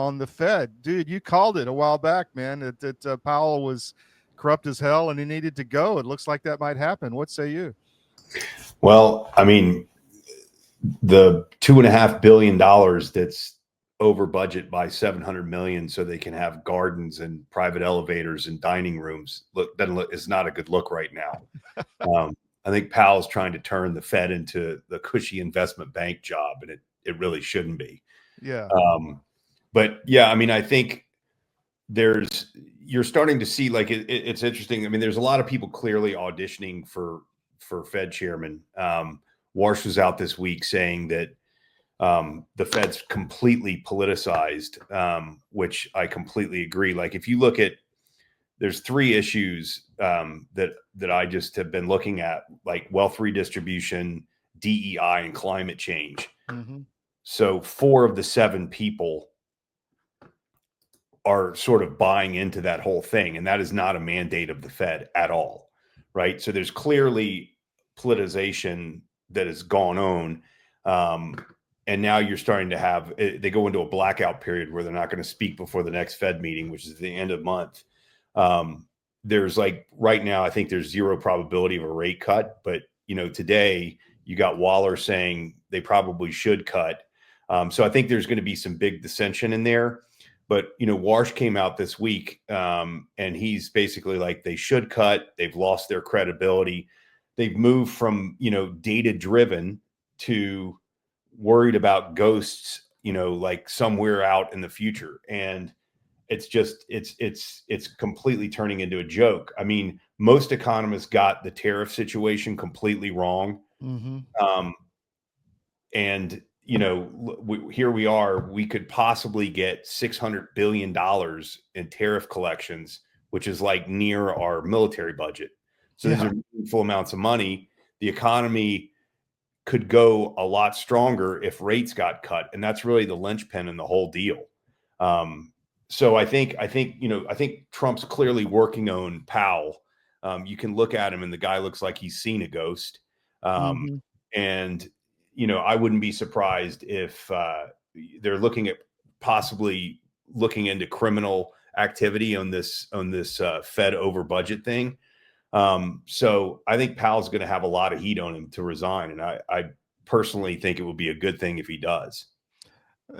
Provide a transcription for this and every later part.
on the Fed. Dude, you called it a while back, man, that Powell was corrupt as hell and he needed to go. It looks like that might happen. What say you? Well, I mean, the $2.5 billion that's over budget by 700 million so they can have gardens and private elevators and dining rooms is not a good look right now. I think Powell's trying to turn the Fed into the cushy investment bank job, and it really shouldn't be. Yeah. But yeah, I mean, I think you're starting to see, like, it's interesting. I mean, there's a lot of people clearly auditioning for Fed chairman. Warsh was out this week saying that the Fed's completely politicized, which I completely agree. Like, if you look at, there's three issues that I just have been looking at, like wealth redistribution, DEI, and climate change. Mm-hmm. So 4 of the 7 people are sort of buying into that whole thing, and that is not a mandate of the Fed at all, right? So there's clearly politicization that has gone on. And now you're starting to have, they go into a blackout period where they're not going to speak before the next Fed meeting, which is the end of the month. There's, like, right now, I think there's 0 probability of a rate cut, but today you got Waller saying they probably should cut. So I think there's going to be some big dissension in there. But, Warsh came out this week and he's basically like, they should cut. They've lost their credibility. They've moved from, data driven to worried about ghosts, like somewhere out in the future. And it's just, it's completely turning into a joke. I mean, most economists got the tariff situation completely wrong. Mm-hmm. And, here we are, we could possibly get $600 billion in tariff collections, which is like near our military budget. So these are meaningful amounts of money. The economy could go a lot stronger if rates got cut. And that's really the linchpin in the whole deal. So I think Trump's clearly working on Powell. You can look at him and the guy looks like he's seen a ghost. And, I wouldn't be surprised if they're looking at possibly looking into criminal activity on this Fed over budget thing. So I think Powell's going to have a lot of heat on him to resign. And I personally think it would be a good thing if he does.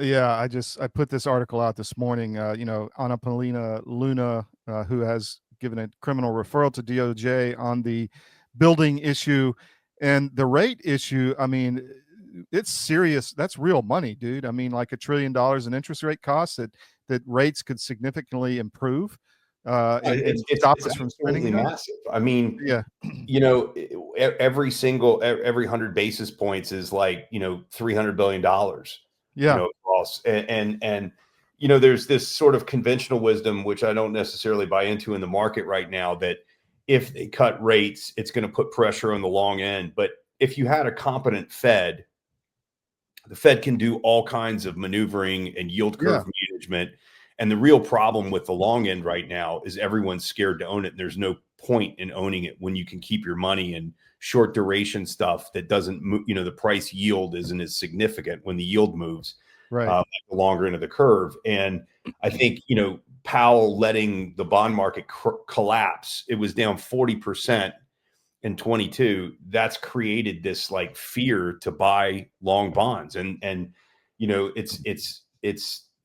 Yeah, I put this article out this morning. Anna Paulina Luna, who has given a criminal referral to DOJ on the building issue and the rate issue. I mean, it's serious. That's real money, dude. I mean, like $1 trillion in interest rate costs that rates could significantly improve. It's stop us from spending massive. I mean, yeah, every 100 basis points is like, $300 billion. Yeah. Across. And there's this sort of conventional wisdom, which I don't necessarily buy into in the market right now, that if they cut rates, it's going to put pressure on the long end. But if you had a competent Fed, the Fed can do all kinds of maneuvering and yield curve management. And the real problem with the long end right now is everyone's scared to own it. There's no point in owning it when you can keep your money in short duration stuff that doesn't move. The price yield isn't as significant when the yield moves right the longer into the curve. And I think, Powell letting the bond market collapse, it was down 40% in 22. That's created this like fear to buy long bonds. And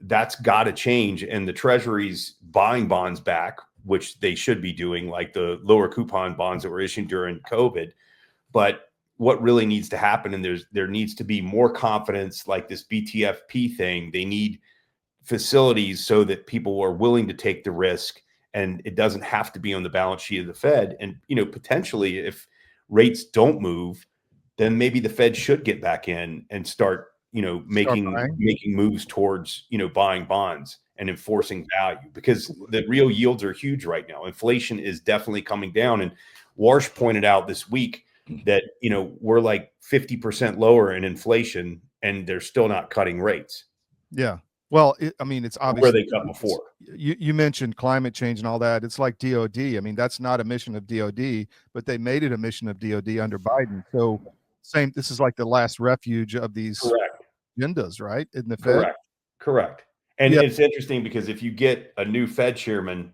that's got to change. And the Treasury's buying bonds back, which they should be doing, like the lower coupon bonds that were issued during COVID. But what really needs to happen, and there needs to be more confidence, like this BTFP thing. They need facilities so that people are willing to take the risk, and it doesn't have to be on the balance sheet of the Fed. And, potentially if rates don't move, then maybe the Fed should get back in and start making moves towards, buying bonds and enforcing value, because the real yields are huge right now. Inflation is definitely coming down. And Warsh pointed out this week that, we're like 50% lower in inflation and they're still not cutting rates. Yeah. Well, it's obvious where they cut before. You mentioned climate change and all that. It's like DOD. I mean, that's not a mission of DOD, but they made it a mission of DOD under Biden. So this is like the last refuge of these agendas, right? In the Fed. Correct. And Yeah. it's interesting because if you get a new Fed chairman,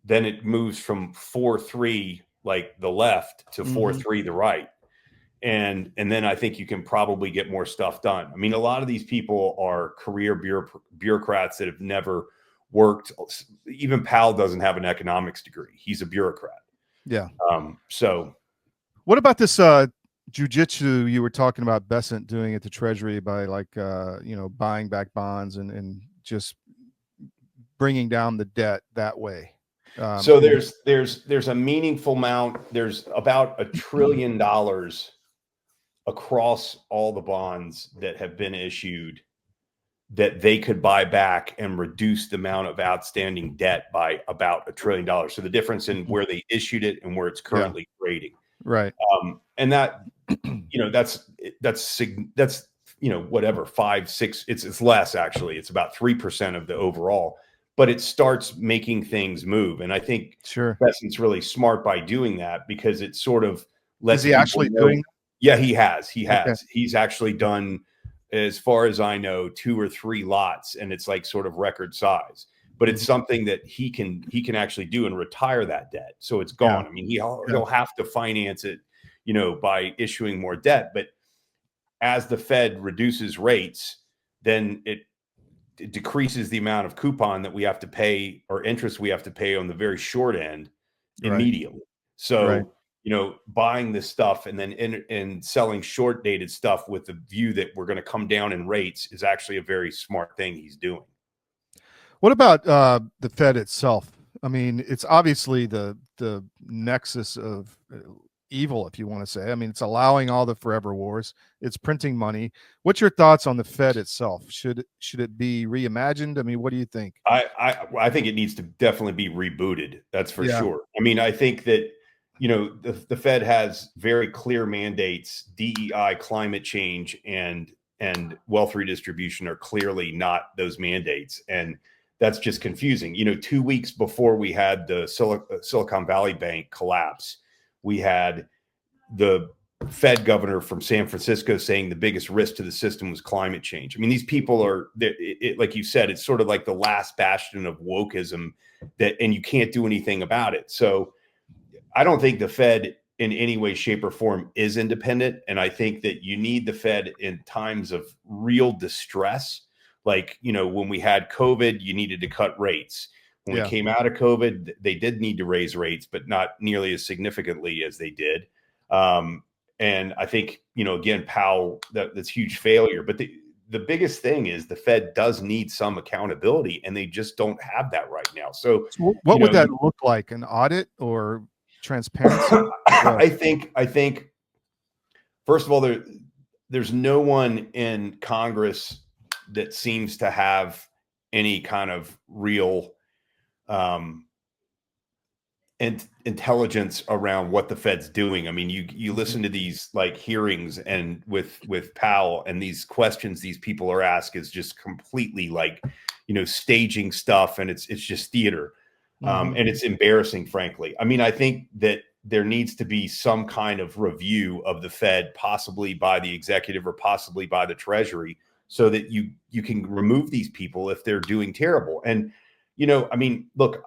then it moves from 4-3 like the left to Hmm. 4-3 the right. And then I think you can probably get more stuff done. I mean, a lot of these people are career bureaucrats that have never worked. Even Powell doesn't have an economics degree. He's a bureaucrat. Yeah. So What about this jujitsu you were talking about Besant doing at the Treasury by like buying back bonds and just bringing down the debt that way? so And there's a meaningful amount. There's about $1 trillion across all the bonds that have been issued that they could buy back and reduce the amount of outstanding debt by about $1 trillion. So the difference in where they issued it and where it's yeah, currently trading. right. And that, that's whatever, 5-6, it's less actually. It's about 3% of the overall, but it starts making things move. And I think Sure. Besant's really smart by doing that because it sort of Is lets he people actually know. doing? Yeah, he has. Okay. He's actually done, as far as I know, 2 or 3 lots, and it's like sort of record size. But it's Mhm. something that he can actually do and retire that debt, so it's Yeah. gone. I mean, Yeah. he'll have to finance it, by issuing more debt. But as the Fed reduces rates, then it decreases the amount of coupon that we have to pay or interest we have to pay on the very short end Right. immediately. Right. So, buying this stuff and then and selling short dated stuff with the view that we're going to come down in rates is actually a very smart thing he's doing. What about the Fed itself? I mean, it's obviously the nexus of evil, if you want to say. I mean, it's allowing all the forever wars. It's printing money. What's your thoughts on the Fed itself? Should it be reimagined? I mean, what do you think? I think it needs to definitely be rebooted. That's for Yeah. sure. I mean, I think that the Fed has very clear mandates. DEI, climate change, and wealth redistribution are clearly not those mandates, and that's just confusing. 2 weeks before we had the Silicon Valley Bank collapse, we had the Fed governor from San Francisco saying the biggest risk to the system was climate change. I mean, these people are, like you said, it's sort of like the last bastion of wokeism and you can't do anything about it. So I don't think the Fed in any way, shape, or form is independent. And I think that you need the Fed in times of real distress. Like, when we had COVID, you needed to cut rates. When we Yeah. came out of COVID, they did need to raise rates, but not nearly as significantly as they did. And I think, again, Powell, that's huge failure. But the biggest thing is the Fed does need some accountability, and they just don't have that right now. So, So what would that look like? An audit or transparency? What? I think first of all, there's no one in Congress that seems to have any kind of real and intelligence around what the Fed's doing. I mean, you listen to these like hearings and with Powell, and these questions these people are asked is just completely like, staging stuff, and it's just theater. Mhm. And it's embarrassing, frankly. I mean, I think that there needs to be some kind of review of the Fed, possibly by the executive or possibly by the Treasury, so that you can remove these people if they're doing terrible. And I mean, look,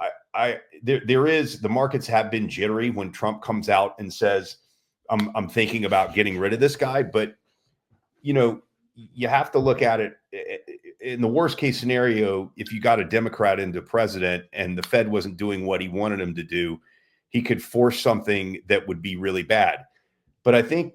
there is, the markets have been jittery when Trump comes out and says, I'm thinking about getting rid of this guy, but you have to look at it in the worst case scenario. If you got a Democrat into president and the Fed wasn't doing what he wanted him to do, he could force something that would be really bad. But I think,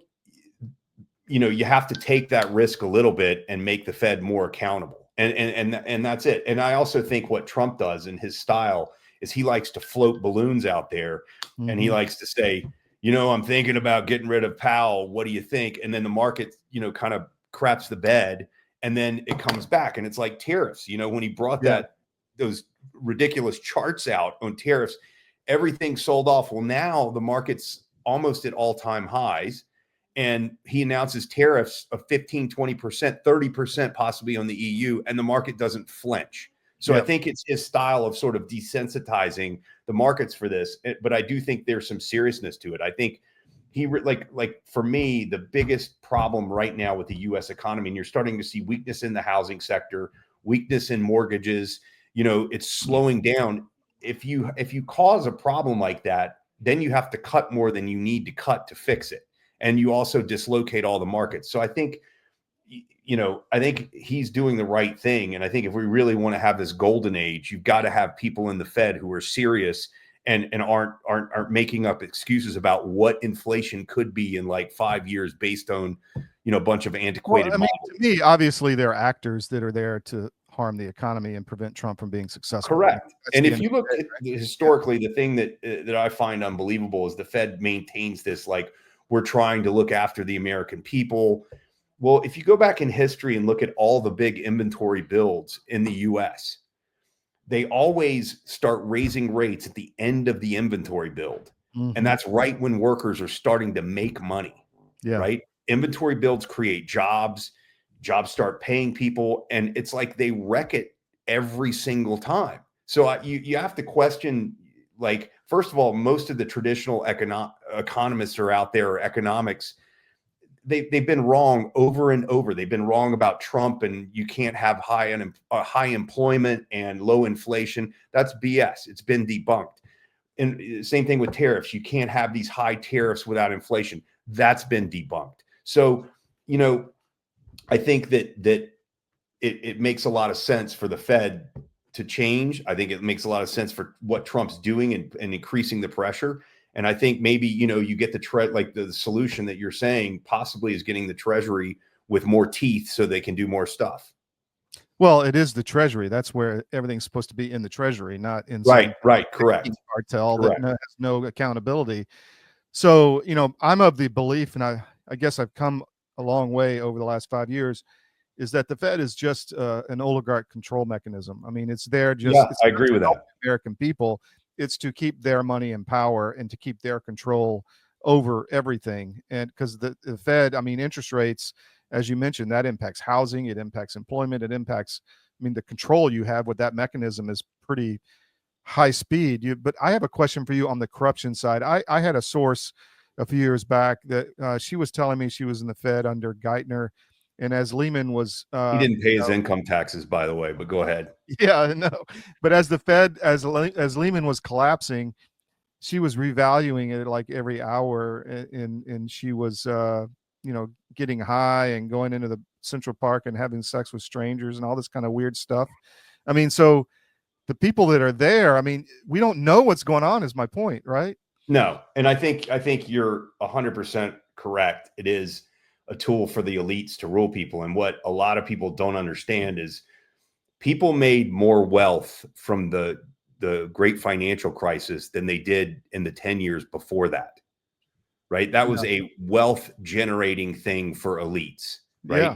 you have to take that risk a little bit and make the Fed more accountable. And that's it. And I also think what Trump does in his style is he likes to float balloons out there, and he Mhm. likes to say, I'm thinking about getting rid of Powell. What do you think? And then the market, kind of craps the bed, and then it comes back. And it's like tariffs, when he brought Yeah. those ridiculous charts out on tariffs, everything sold off. Well, now the market's almost at all-time highs, and he announces tariffs of 15, 20%, 30% possibly on the EU, and the market doesn't flinch. So I Yep. think it's his style of sort of desensitizing the markets for this. But I do think there's some seriousness to it. I think like for me, the biggest problem right now with the U.S. economy, and you're starting to see weakness in the housing sector, weakness in mortgages. It's slowing down. If you cause a problem like that, then you have to cut more than you need to cut to fix it. And you also dislocate all the markets. So I think, I think he's doing the right thing. And I think if we really want to have this golden age, you've got to have people in the Fed who are serious and aren't making up excuses about what inflation could be in like 5 years based on, a bunch of antiquated models. To me, obviously they're actors that are there to harm the economy and prevent Trump from being successful. Correct. And if you look at historically, the thing that I find unbelievable is the Fed maintains this, like, we're trying to look after the American people. Well, if you go back in history and look at all the big inventory builds in the US, they always start raising rates at the end of the inventory build. Mm-hmm. And that's right when workers are starting to make money, right? Inventory builds create jobs start paying people, and it's like they wreck it every single time. So you have to question, like, first of all, most of the traditional economists are out there, or economics, they've been wrong over and over. They've been wrong about Trump, and you can't have high employment and low inflation. That's BS. It's been debunked. And same thing with tariffs. You can't have these high tariffs without inflation. That's been debunked. So, I think that it makes a lot of sense for the Fed to change. I think it makes a lot of sense for what Trump's doing and increasing the pressure. And I think maybe, you get the solution that you're saying possibly is getting the Treasury with more teeth so they can do more stuff. Well, it is the Treasury. That's where everything's supposed to be, in the Treasury, not in right. Correct. Cartel that has no accountability. So, I'm of the belief, and I guess I've come a long way over the last 5 years, is that the Fed is just an oligarch control mechanism. I mean, it's there I agree with that. American people. It's to keep their money in power and to keep their control over everything. And because the Fed, I mean, interest rates, as you mentioned, that impacts housing, it impacts employment, it impacts, the control you have with that mechanism is pretty high speed. But I have a question for you on the corruption side. I had a source a few years back that she was telling me she was in the Fed under Gettr. And as Lehman was, he didn't pay his income taxes, by the way, but go ahead. Yeah, no. But as the Fed, as Lehman was collapsing, she was revaluing it like every hour, and she was, getting high and going into the Central Park and having sex with strangers and all this kind of weird stuff. So the people that are there, we don't know what's going on, is my point, right? No, and I think you're 100% correct. It is a tool for the elites to rule people. And what a lot of people don't understand is people made more wealth from the great financial crisis than they did in the 10 years before that. Right. That was a wealth generating thing for elites. Right. Yeah.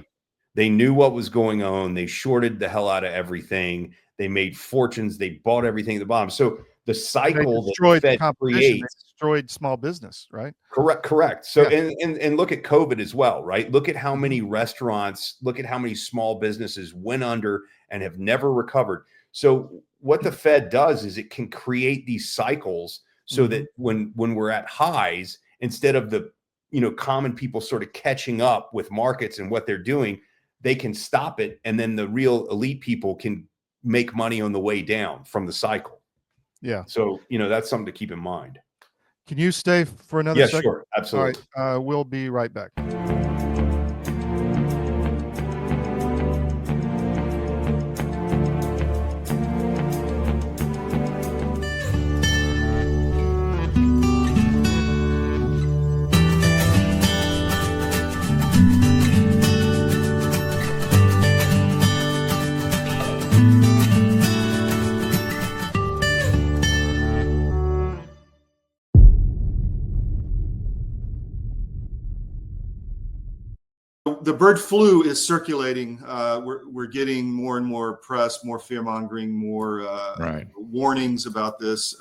They knew what was going on. They shorted the hell out of everything. They made fortunes. They bought everything at the bottom. So the cycle that the Fed creates, they destroyed small business, right? Correct. So, and look at COVID as well, right? Look at how many restaurants, look at how many small businesses went under and have never recovered. So what the Fed does is it can create these cycles so that when we're at highs, instead of the, common people sort of catching up with markets and what they're doing, they can stop it. And then the real elite people can make money on the way down from the cycle. Yeah. So, that's something to keep in mind. Can you stay for another second? Sure. Absolutely. All right. We'll be right back. The bird flu is circulating. We're getting more and more press, more fear mongering, more warnings about this.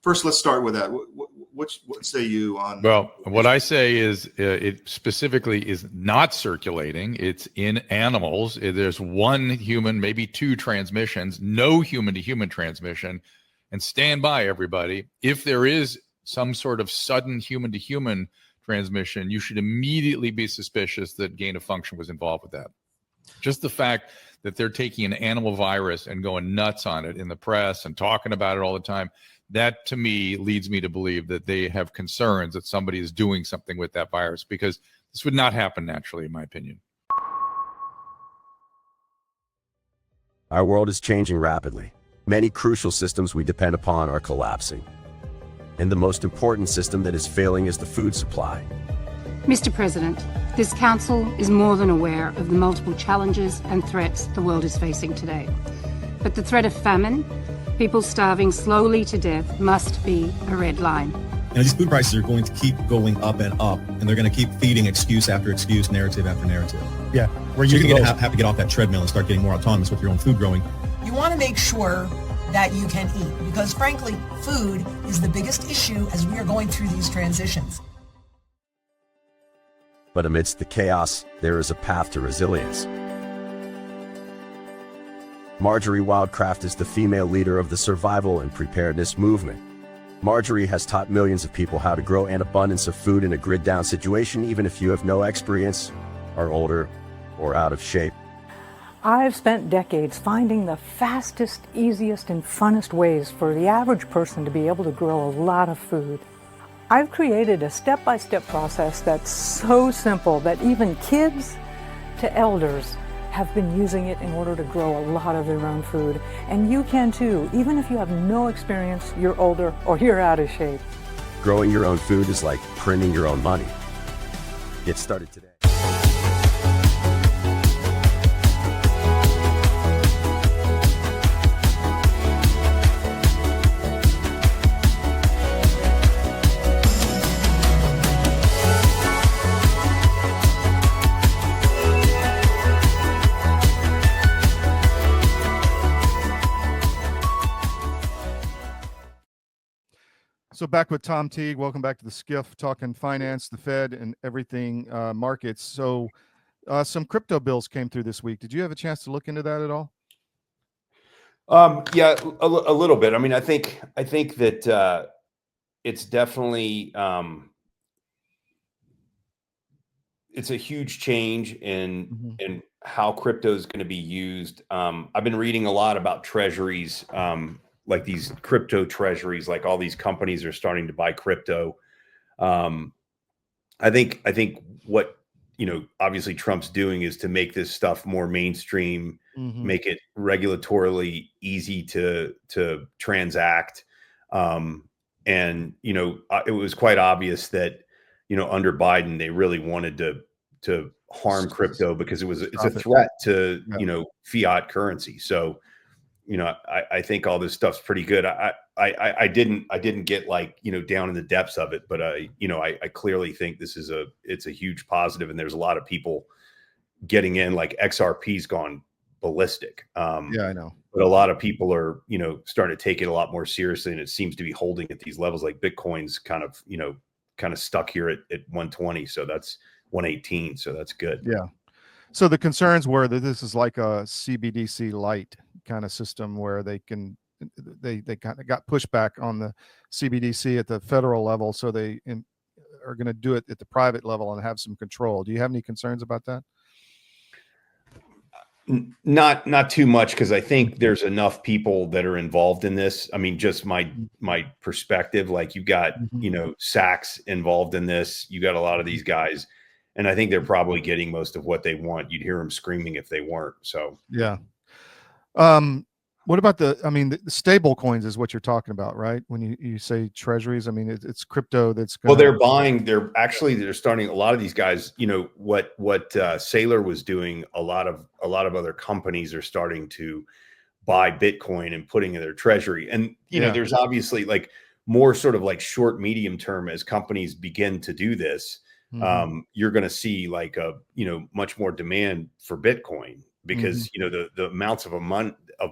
First, let's start with that. What say you on? Well, what I say is it specifically is not circulating. It's in animals. There's one human, maybe two transmissions, no human-to-human transmission. And stand by, everybody. If there is some sort of sudden human-to-human transmission, you should immediately be suspicious that gain of function was involved with that. Just the fact that they're taking an animal virus and going nuts on it in the press and talking about it all the time. That to me leads me to believe that they have concerns that somebody is doing something with that virus, because this would not happen naturally, in my opinion. Our world is changing rapidly. Many crucial systems we depend upon are collapsing. And the most important system that is failing is the food supply. Mr. President, this Council is more than aware of the multiple challenges and threats the world is facing today. But the threat of famine, people starving slowly to death, must be a red line. These food prices are going to keep going up and up, and they're going to keep feeding excuse after excuse, narrative after narrative. Yeah, you're going to have to get off that treadmill and start getting more autonomous with your own food growing. You want to make sure that you can eat, because frankly, food is the biggest issue as we are going through these transitions. But amidst the chaos, there is a path to resilience. Marjorie Wildcraft is the female leader of the survival and preparedness movement. Marjorie has taught millions of people how to grow an abundance of food in a grid-down situation, even if you have no experience, are older, or out of shape. I've spent decades finding the fastest, easiest, and funnest ways for the average person to be able to grow a lot of food. I've created a step-by-step process that's so simple that even kids to elders have been using it in order to grow a lot of their own food. And you can too, even if you have no experience, you're older, or you're out of shape. Growing your own food is like printing your own money. Get started today. So back with Tom Teague. Welcome back to the Skiff, talking finance, the Fed, and everything markets. So some crypto bills came through this week. Did you have a chance to look into that at all? Yeah, a little bit. I mean, I think that it's definitely it's a huge change in how crypto is going to be used. I've been reading a lot about treasuries. Like these crypto treasuries, like all these companies are starting to buy crypto. I think what, obviously Trump's doing is to make this stuff more mainstream, make it regulatorily easy to transact. And, it was quite obvious that, under Biden, they really wanted to harm crypto because it's a threat to, fiat currency. So, I think all this stuff's pretty good. I didn't get down in the depths of it, but I clearly think it's a huge positive, and there's a lot of people getting in. Like XRP's gone ballistic. Yeah, I know. But a lot of people are, starting to take it a lot more seriously, and it seems to be holding at these levels. Like Bitcoin's kind of stuck here at 120, so that's 118, so that's good. Yeah. So the concerns were that this is like a CBDC light kind of system where they kind of got pushback on the CBDC at the federal level, so they are going to do it at the private level and have some control. Do you have any concerns about that? Not too much, because I think there's enough people that are involved in this. I mean, just my perspective, like you got Sachs involved in this, you got a lot of these guys, and I think they're probably getting most of what they want. You'd hear them screaming if they weren't. So yeah. What about the stable coins is what you're talking about, right? When you say treasuries, I mean, it's crypto that's well, they're starting, a lot of these guys, what Saylor was doing, a lot of other companies are starting to buy Bitcoin and putting in their treasury. And, there's obviously like more sort of like short, medium term, as companies begin to do this, you're going to see like much more demand for Bitcoin, because, the amounts of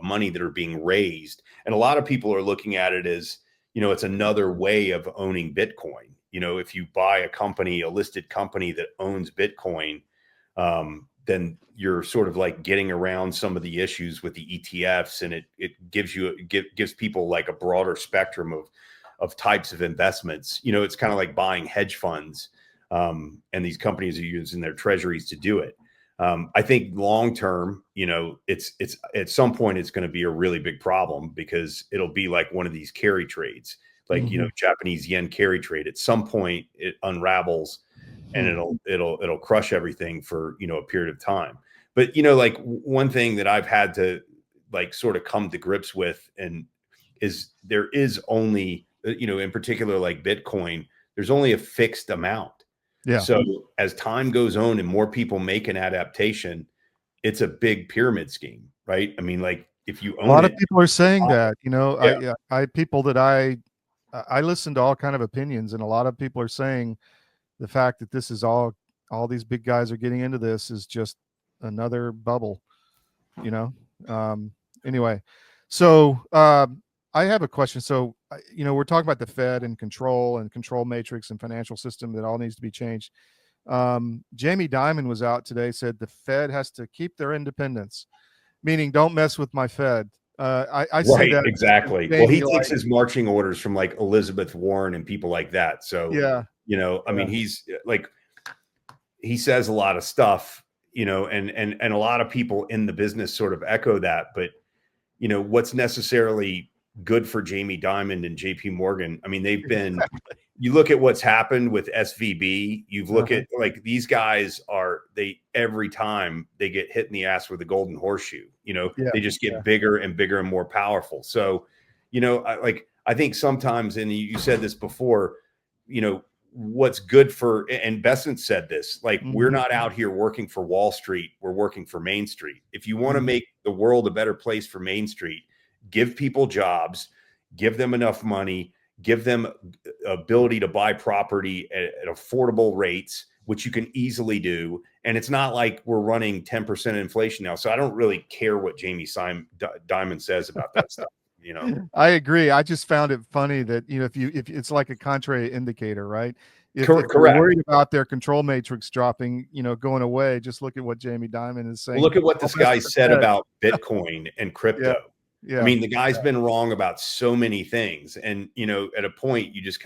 money that are being raised. And a lot of people are looking at it as, it's another way of owning Bitcoin. If you buy a listed company that owns Bitcoin, then you're sort of like getting around some of the issues with the ETFs, and it gives people like a broader spectrum of types of investments. It's kind of like buying hedge funds, and these companies are using their treasuries to do it. I think long term, it's at some point it's going to be a really big problem because it'll be like one of these carry trades, like Japanese yen carry trade. At some point, it unravels, and it'll crush everything for a period of time. But like one thing that I've had to like sort of come to grips with, and is there is only in particular like Bitcoin, there's only a fixed amount. Yeah. So as time goes on and more people make an adaptation, it's a big pyramid scheme, right? I mean, like if you own a lot it, of people are saying that, Yeah. I people that I listen to all kind of opinions, and a lot of people are saying the fact that this is all these big guys are getting into this is just another bubble, anyway. So I have a question. So we're talking about the Fed and control matrix and financial system that all needs to be changed. Jamie Dimon was out today, said the Fed has to keep their independence, meaning don't mess with my Fed. I see right, that exactly. as Well, he Jamie, takes his marching orders from like Elizabeth Warren and people like that. So, yeah, I mean, he's like, he says a lot of stuff, and a lot of people in the business sort of echo that. But, what's necessarily good for Jamie Dimon and JP Morgan, I mean, they've been, you look at what's happened with SVB, you've look at like these guys every time they get hit in the ass with a golden horseshoe, they just get bigger and bigger and more powerful. So, I think sometimes, and you said this before, what's good for, and Besant said this, like, we're not out here working for Wall Street, we're working for Main Street. If you want to make the world a better place for Main Street, give people jobs, give them enough money, give them ability to buy property at affordable rates, which you can easily do. And it's not like we're running 10% inflation now. So I don't really care what Jamie Dimon says about that stuff. I agree. I just found it funny that, if it's like a contrary indicator, right? If Correct. you're worried about their control matrix dropping, going away, just look at what Jamie Dimon is saying. Well, look at what this guy said about Bitcoin and crypto. Yeah. I mean, the guy's been wrong about so many things. And, at a point, you just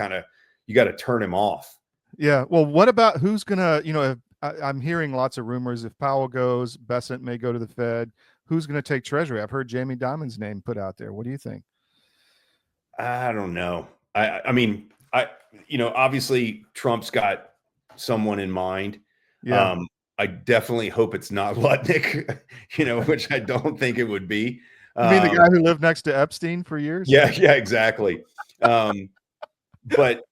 you got to turn him off. Yeah. Well, what about who's going to, I'm hearing lots of rumors. If Powell goes, Besant may go to the Fed. Who's going to take Treasury? I've heard Jamie Dimon's name put out there. What do you think? I don't know. I mean, obviously Trump's got someone in mind. Yeah. I definitely hope it's not Lutnick, which I don't think it would be. You mean the guy who lived next to Epstein for years? Yeah, exactly. But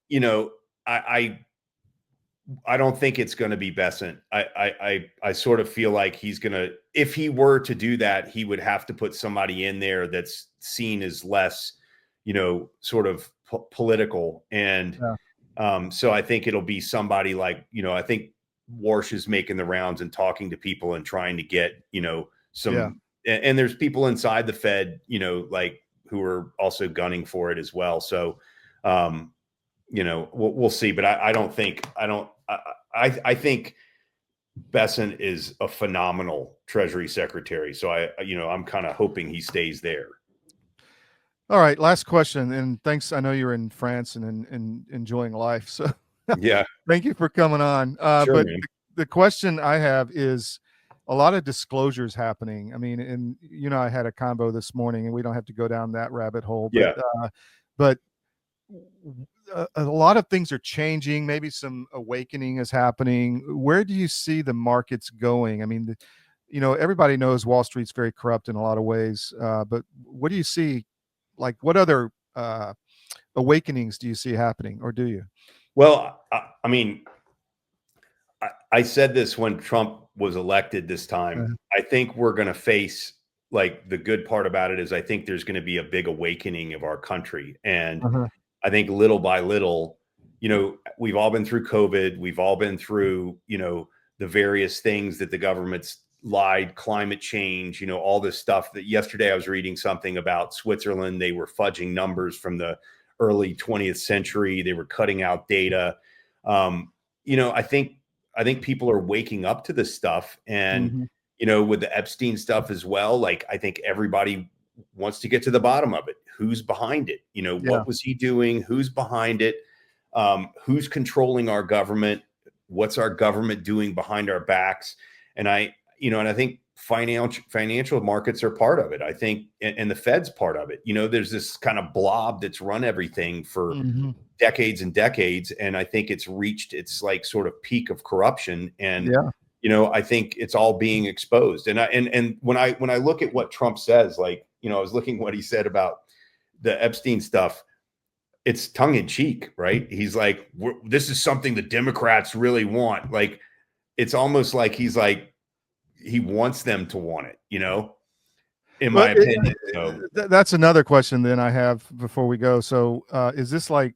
I don't think it's going to be Besant. I sort of feel like he's going to, if he were to do that, he would have to put somebody in there that's seen as less, sort of political. And so I think it'll be somebody like, I think Warsh is making the rounds and talking to people and trying to get, some, and there's people inside the Fed, like who are also gunning for it as well. So, we'll see, but I think Besant is a phenomenal Treasury Secretary. So I'm kind of hoping he stays there. All right. Last question. And thanks. I know you're in France and enjoying life. So yeah, thank you for coming on. Sure, but man. the question I have is a lot of disclosures happening. I mean, and I had a combo this morning, and we don't have to go down that rabbit hole, but a lot of things are changing. Maybe some awakening is happening. Where do you see the markets going? I mean, everybody knows Wall Street's very corrupt in a lot of ways, but what do you see? Like, what other awakenings do you see happening, or do you? Well, I mean, I said this when Trump was elected this time. I think we're going to face, like, the good part about it is I think there's going to be a big awakening of our country. And I think little by little, we've all been through COVID. We've all been through, the various things that the government's lied, climate change, all this stuff. That yesterday I was reading something about Switzerland. They were fudging numbers from the early 20th century. They were cutting out data. I think people are waking up to this stuff, and with the Epstein stuff as well. Like, I think everybody wants to get to the bottom of it. Who's behind it? What was he doing? Who's behind it? Who's controlling our government? What's our government doing behind our backs? And and I think financial markets are part of it. I think, and the Fed's part of it. There's this kind of blob that's run everything for decades and decades. And I think it's reached its like sort of peak of corruption. And, I think it's all being exposed. And when I look at what Trump says, like, I was looking what he said about the Epstein stuff, it's tongue in cheek, right? He's like, this is something the Democrats really want. Like, it's almost like he's like, he wants them to want it, in my opinion. So. That's another question then I have before we go. So is this like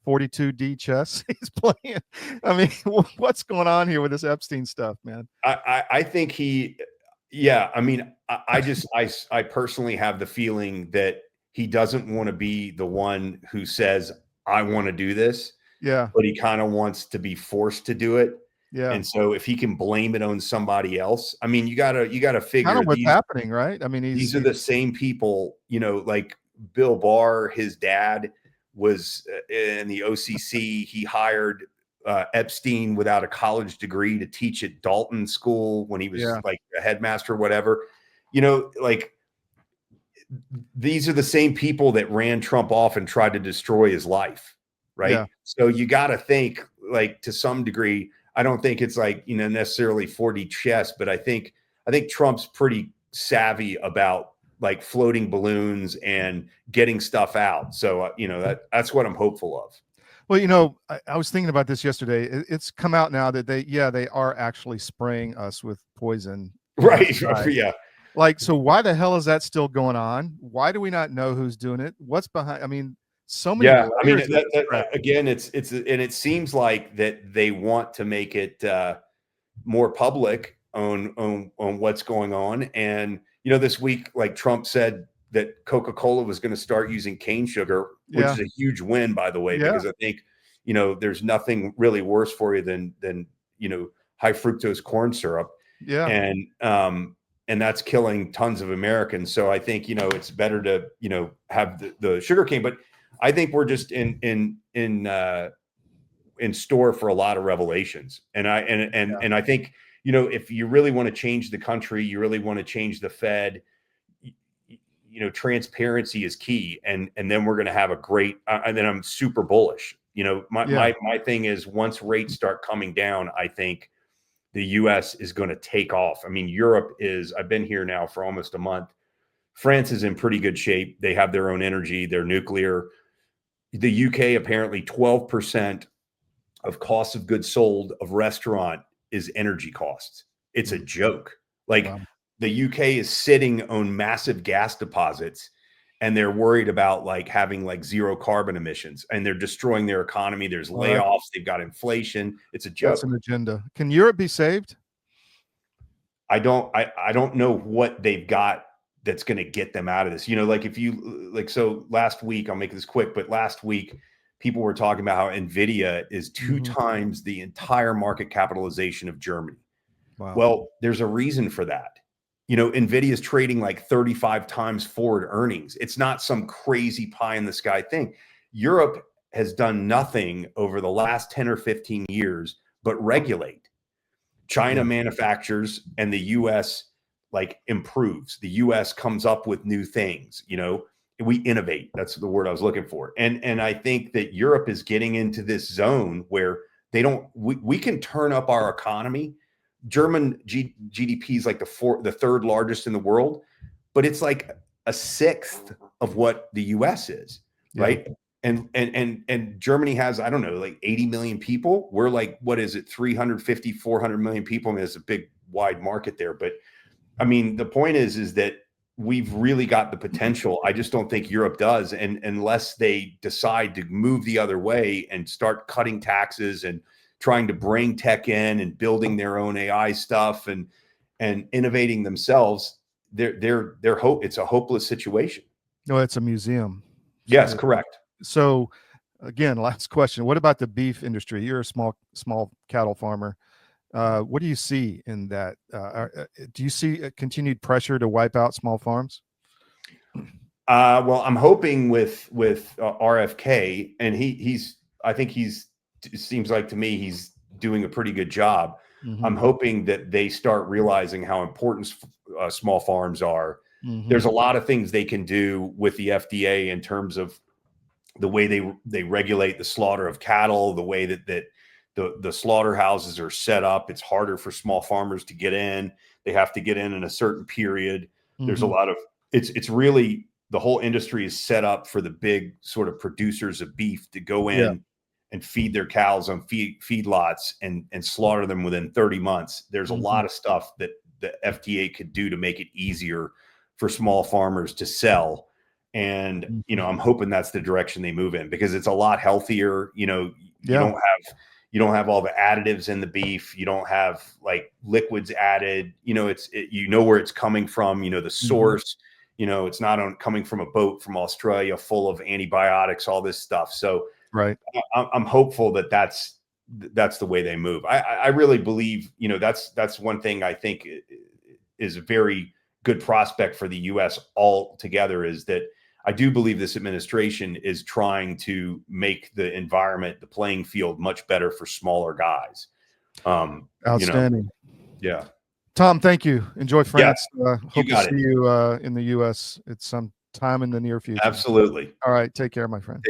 42D chess he's playing? I mean, what's going on here with this Epstein stuff, man? I think I mean, I personally have the feeling that he doesn't want to be the one who says, I want to do this. Yeah. But he kind of wants to be forced to do it. Yeah. And so if he can blame it on somebody else, I mean, you gotta figure kind of what's happening, right? I mean, these are the same people, like Bill Barr, his dad was in the OCC. He hired Epstein without a college degree to teach at Dalton School when he was like a headmaster or whatever. Like these are the same people that ran Trump off and tried to destroy his life, right? Yeah. So you got to think, like, to some degree, I don't think it's like, necessarily 4D chess, but I think Trump's pretty savvy about like floating balloons and getting stuff out. So, that's what I'm hopeful of. Well, I was thinking about this yesterday. It's come out now that they are actually spraying us with poison. Right. Yeah. Like, so why the hell is that still going on? Why do we not know who's doing it? What's behind? I mean, so many. Yeah. I mean, again, and it seems like that they want to make it more public on what's going on. And, this week, like Trump said that Coca-Cola was going to start using cane sugar, which is a huge win, by the way, because I think, there's nothing really worse for you than high fructose corn syrup. Yeah. And that's killing tons of Americans. So I think, it's better to, have the sugar cane, but I think we're just in store for a lot of revelations. And I think, if you really want to change the country, you really want to change the Fed, transparency is key. And then we're going to have a great, and then I'm super bullish. My thing is, once rates start coming down, I think the US is going to take off. I mean, I've been here now for almost a month. France is in pretty good shape. They have their own energy, their nuclear. The UK, apparently 12% of cost of goods sold of restaurant is energy costs. It's a joke. Like, wow. The UK is sitting on massive gas deposits, and they're worried about like having like zero carbon emissions, and they're destroying their economy. There's layoffs. They've got inflation. It's a joke. That's an agenda. Can Europe be saved? I don't know what they've got that's going to get them out of this. Like if you like, so last week, I'll make this quick, but last week people were talking about how NVIDIA is 2 times the entire market capitalization of Germany. Wow. Well, there's a reason for that. NVIDIA is trading like 35 times forward earnings. It's not some crazy pie in the sky thing. Europe has done nothing over the last 10 or 15 years but regulate. China manufactures, and the US like improves. The US comes up with new things, we innovate. That's the word I was looking for. And I think that Europe is getting into this zone where we can turn up our economy. German GDP is like the third largest in the world, but it's like a sixth of what the US is, right? And Germany has, I don't know, like 80 million people. We're like, what is it? 350, 400 million people. I mean, it's a big, wide market there. But I mean, the point is that we've really got the potential. I just don't think Europe does. And unless they decide to move the other way and start cutting taxes and trying to bring tech in and building their own AI stuff and innovating themselves, it's a hopeless situation. No, it's a museum. Yes, correct. So again, last question. What about the beef industry? You're a small cattle farmer. What do you see in that? Do you see a continued pressure to wipe out small farms? Well, I'm hoping with RFK, and it seems like to me he's doing a pretty good job. I'm hoping that they start realizing how important small farms are. Mhm. There's a lot of things they can do with the FDA in terms of the way they regulate the slaughter of cattle, the way that the slaughterhouses are set up. It's harder for small farmers to get in. They have to get in a certain period. There's a lot of it's really, the whole industry is set up for the big sort of producers of beef to go in Yeah. and feed their cows on feedlots and slaughter them within 30 months. There's a lot of stuff that the FDA could do to make it easier for small farmers to sell. And, you know, I'm hoping that's the direction they move in, because it's a lot healthier. You know, you don't have all the additives in the beef. You don't have like liquids added, you know, you know where it's coming from, you know, the source, you know, it's not coming from a boat from Australia full of antibiotics, all this stuff. So Right. I'm hopeful that that's the way they move. I really believe, you know, that's one thing I think is a very good prospect for the U.S. altogether, is that I do believe this administration is trying to make the environment, the playing field, much better for smaller guys. Outstanding. You know, yeah. Tom, thank you. Enjoy France. Hope to got see you in the U.S. at some time in the near future. Absolutely. All right. Take care, my friend.